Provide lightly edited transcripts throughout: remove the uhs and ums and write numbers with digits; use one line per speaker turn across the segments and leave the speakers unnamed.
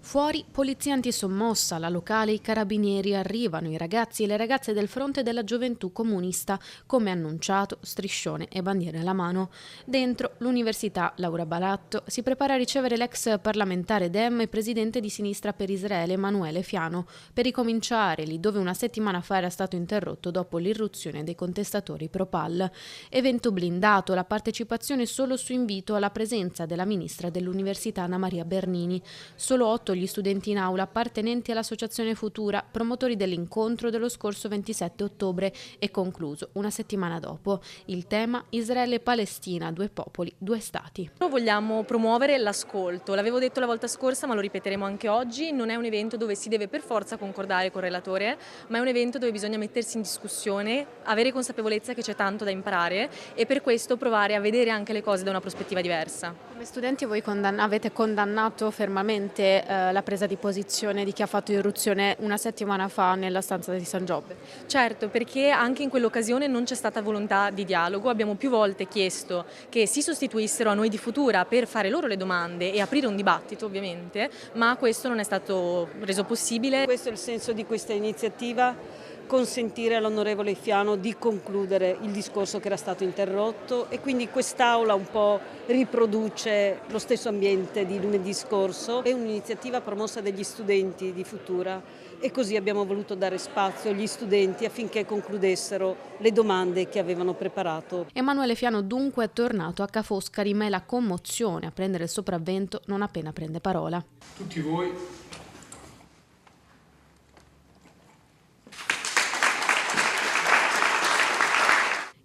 Fuori, polizia antisommossa, la locale, i carabinieri arrivano, i ragazzi e le ragazze del fronte della gioventù comunista, come annunciato, striscione e bandiere alla mano. Dentro, l'università, Laura Balatto, si prepara a ricevere l'ex parlamentare Dem e presidente di Sinistra per Israele Emanuele Fiano, per ricominciare lì dove una settimana fa era stato interrotto dopo l'irruzione dei contestatori pro-Pal. Evento blindato, la partecipazione solo su invito alla presenza della ministra dell'università Anna Maria Bernini. Solo 8 gli studenti in aula appartenenti all'Associazione Futura, promotori dell'incontro dello scorso 27 ottobre e concluso una settimana dopo. Il tema Israele-Palestina, due popoli, due stati.
Noi vogliamo promuovere l'ascolto, l'avevo detto la volta scorsa ma lo ripeteremo anche oggi, non è un evento dove si deve per forza concordare col relatore, ma è un evento dove bisogna mettersi in discussione, avere consapevolezza che c'è tanto da imparare e per questo provare a vedere anche le cose da una prospettiva diversa.
Come studenti voi avete condannato fermamente la presa di posizione di chi ha fatto irruzione una settimana fa nella stanza di San Giobbe.
Certo, perché anche in quell'occasione non c'è stata volontà di dialogo, abbiamo più volte chiesto che si sostituissero a noi di Futura per fare loro le domande e aprire un dibattito ovviamente, ma questo non è stato reso possibile.
Questo è il senso di questa iniziativa, consentire all'onorevole Fiano di concludere il discorso che era stato interrotto e quindi quest'Aula un po' riproduce lo stesso ambiente di lunedì scorso. È un'iniziativa promossa dagli studenti di Futura e così abbiamo voluto dare spazio agli studenti affinché concludessero le domande che avevano preparato.
Emanuele Fiano dunque è tornato a Ca' Foscari, ma è la commozione a prendere il sopravvento non appena prende parola.
Tutti voi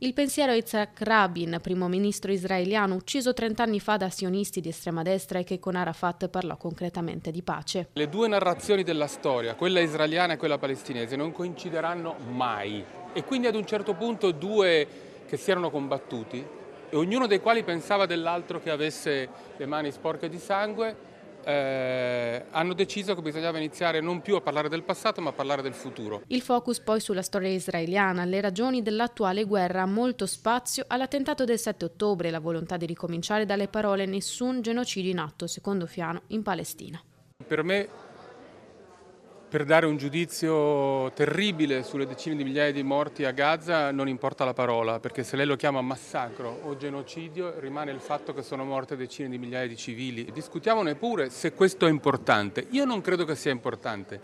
Il pensiero a Yitzhak Rabin, primo ministro israeliano ucciso 30 anni fa da sionisti di estrema destra e che con Arafat parlò concretamente di pace.
le due narrazioni della storia, quella israeliana e quella palestinese, non coincideranno mai e quindi ad un certo punto due che si erano combattuti e ognuno dei quali pensava dell'altro che avesse le mani sporche di sangue, hanno deciso che bisognava iniziare non più a parlare del passato ma a parlare del futuro.
Il focus poi sulla storia israeliana, le ragioni dell'attuale guerra, molto spazio all'attentato del 7 ottobre, la volontà di ricominciare dalle parole nessun genocidio in atto, secondo Fiano, in Palestina.
Per me, per dare un giudizio terribile sulle decine di migliaia di morti a Gaza non importa la parola, perché se lei lo chiama massacro o genocidio rimane il fatto che sono morte decine di migliaia di civili. Discutiamone pure se questo è importante. Io non credo che sia importante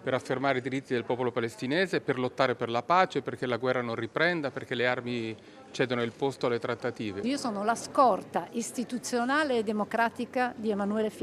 per affermare i diritti del popolo palestinese, per lottare per la pace, perché la guerra non riprenda, perché le armi cedono il posto alle trattative.
Io sono la scorta istituzionale e democratica di Emanuele Fiano.